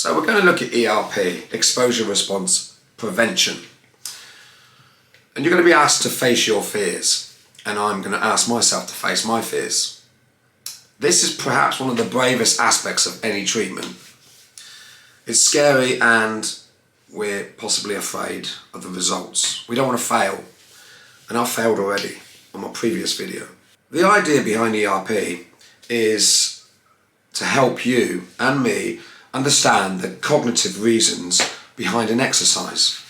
So we're going to look at ERP, Exposure Response Prevention. And you're going to be asked to face your fears, and I'm going to ask myself to face my fears. This is perhaps one of the bravest aspects of any treatment. It's scary and we're possibly afraid of the results. We don't want to fail, and I've failed already on my previous video. The idea behind ERP is to help you and me understand the cognitive reasons behind an exercise,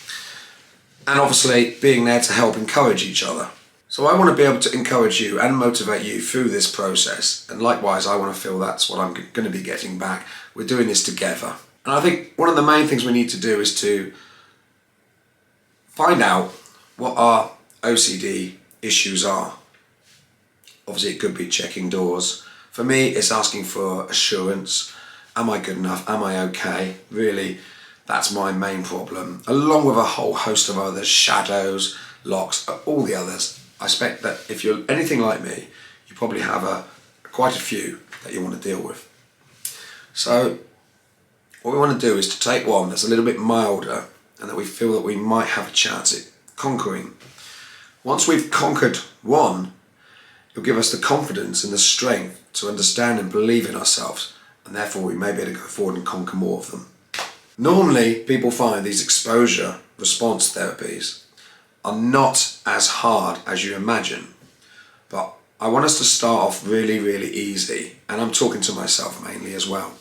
and obviously being there to help encourage each other. So I want to be able to encourage you and motivate you through this process, and likewise I want to feel that's what I'm going to be getting back. We're doing this together, and I think one of the main things we need to do is to find out what our OCD issues are. Obviously it could be checking doors. For me, it's asking for assurance. Am I good enough? Am I okay? Really, that's my main problem, along with a whole host of others, shadows, locks, all the others. I expect that if you're anything like me, you probably have quite a few that you want to deal with. So what we want to do is to take one that's a little bit milder and that we feel that we might have a chance at conquering. Once we've conquered one, it'll give us the confidence and the strength to understand and believe in ourselves, and therefore we may be able to go forward and conquer more of them. Normally, people find these exposure response therapies are not as hard as you imagine, but I want us to start off really, really easy, and I'm talking to myself mainly as well.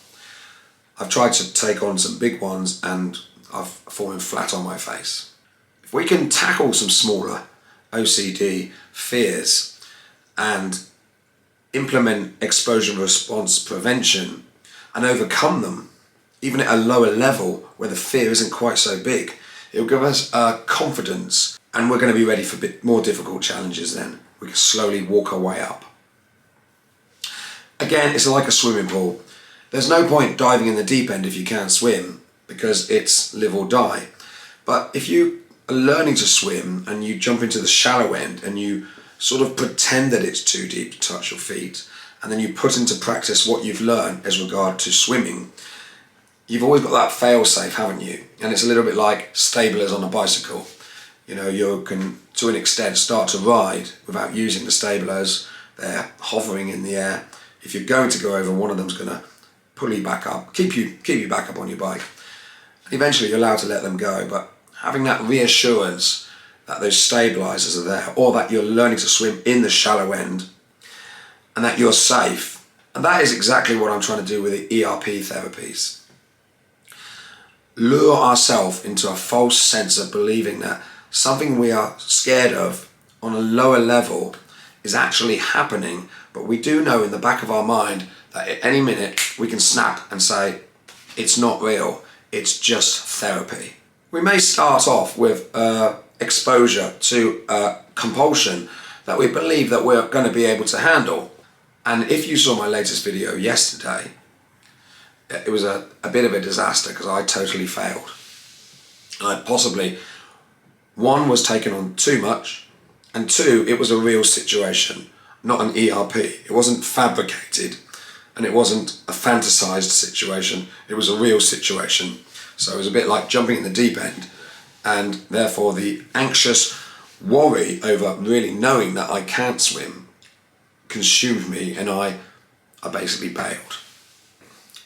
I've tried to take on some big ones and I've fallen flat on my face. If we can tackle some smaller OCD fears and implement exposure response prevention and overcome them, even at a lower level where the fear isn't quite so big, it'll give us confidence, and we're going to be ready for a bit more difficult challenges then. We can slowly walk our way up. Again, it's like a swimming pool. There's no point diving in the deep end if you can't swim, because it's live or die. But if you are learning to swim and you jump into the shallow end and you sort of pretend that it's too deep to touch your feet, and then you put into practice what you've learned as regard to swimming, you've always got that fail-safe, haven't you? And it's a little bit like stablers on a bicycle. You know, you can, to an extent, start to ride without using the stablers. They're hovering in the air. If you're going to go over, one of them's going to pull you back up, keep you back up on your bike. And eventually you're allowed to let them go, but having that reassurance that those stabilizers are there, or that you're learning to swim in the shallow end, and that you're safe. And that is exactly what I'm trying to do with the ERP therapies. Lure ourselves into a false sense of believing that something we are scared of on a lower level is actually happening, but we do know in the back of our mind that at any minute we can snap and say, it's not real, it's just therapy. We may start off with exposure to compulsion that we believe that we're going to be able to handle. And if you saw my latest video yesterday, it was a bit of a disaster because I totally failed. I possibly, one, was taken on too much, and two, it was a real situation, not an ERP. It wasn't fabricated, and it wasn't a fantasized situation. It was a real situation. So it was a bit like jumping in the deep end, and therefore the anxious worry over really knowing that I can't swim consumed me, and I basically bailed.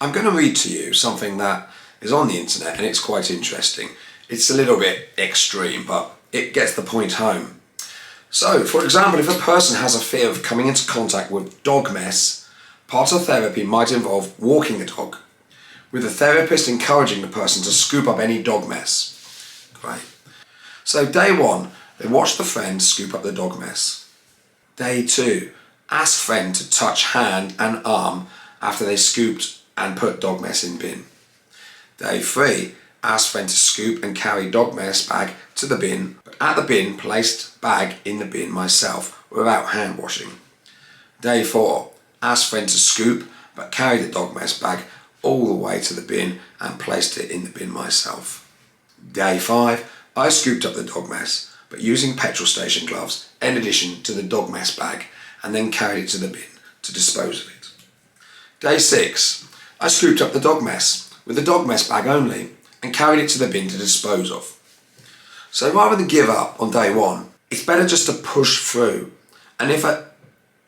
I'm going to read to you something that is on the internet, and it's quite interesting. It's a little bit extreme, but it gets the point home. So, for example, if a person has a fear of coming into contact with dog mess, part of therapy might involve walking the dog, with the therapist encouraging the person to scoop up any dog mess. Great. So day one, they watch the friend scoop up the dog mess. Day two, ask friend to touch hand and arm after they scooped and put dog mess in bin. Day three, ask friend to scoop and carry dog mess bag to the bin, but at the bin placed bag in the bin myself without hand washing. Day four, ask friend to scoop but carry the dog mess bag all the way to the bin and placed it in the bin myself. Day five, I scooped up the dog mess but using petrol station gloves in addition to the dog mess bag, and then carried it to the bin to dispose of it. Day 6, I scooped up the dog mess, with the dog mess bag only and carried it to the bin to dispose of. So rather than give up on day one, it's better just to push through. And if an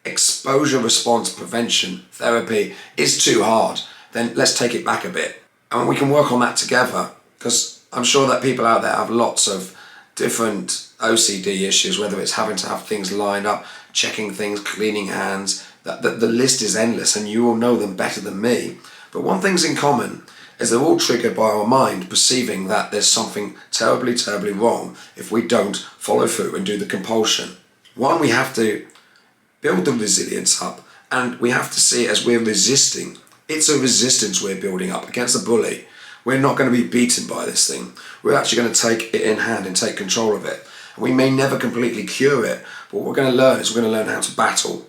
exposure response prevention therapy is too hard, then let's take it back a bit. And we can work on that together, because I'm sure that people out there have lots of different OCD issues, whether it's having to have things lined up, checking things, cleaning hands. The list is endless, and you will know them better than me. But one thing's in common is they're all triggered by our mind perceiving that there's something terribly, terribly wrong if we don't follow through and do the compulsion. One, we have to build the resilience up, and we have to see it as we're resisting. It's a resistance we're building up against the bully. We're not going to be beaten by this thing. We're actually going to take it in hand and take control of it. And we may never completely cure it, but what we're going to learn is we're going to learn how to battle.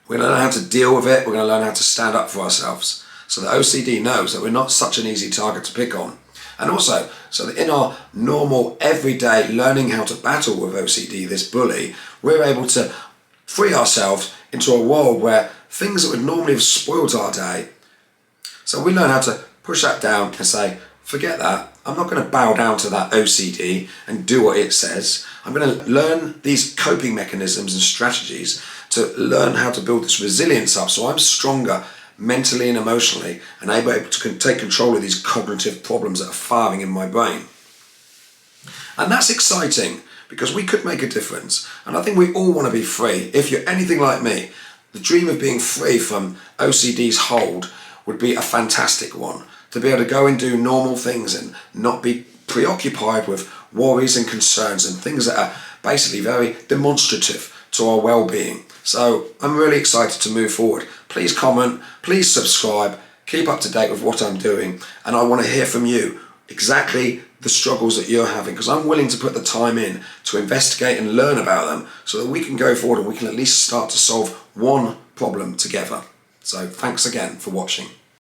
We're going to learn how to deal with it. We're going to learn how to stand up for ourselves. So that OCD knows that we're not such an easy target to pick on. And also, so that in our normal, everyday learning how to battle with OCD, this bully, we're able to free ourselves into a world where things that would normally have spoiled our day. So we learn how to push that down and say, forget that. I'm not going to bow down to that OCD and do what it says. I'm going to learn these coping mechanisms and strategies to learn how to build this resilience up, so I'm stronger mentally and emotionally and able to take control of these cognitive problems that are firing in my brain. And that's exciting, because we could make a difference. And I think we all want to be free. If you're anything like me, the dream of being free from OCD's hold would be a fantastic one. To be able to go and do normal things and not be preoccupied with worries and concerns and things that are basically very demonstrative to our well-being. So I'm really excited to move forward. Please comment, please subscribe, keep up to date with what I'm doing, and I want to hear from you exactly the struggles that you're having, because I'm willing to put the time in to investigate and learn about them so that we can go forward and we can at least start to solve one problem together. So thanks again for watching.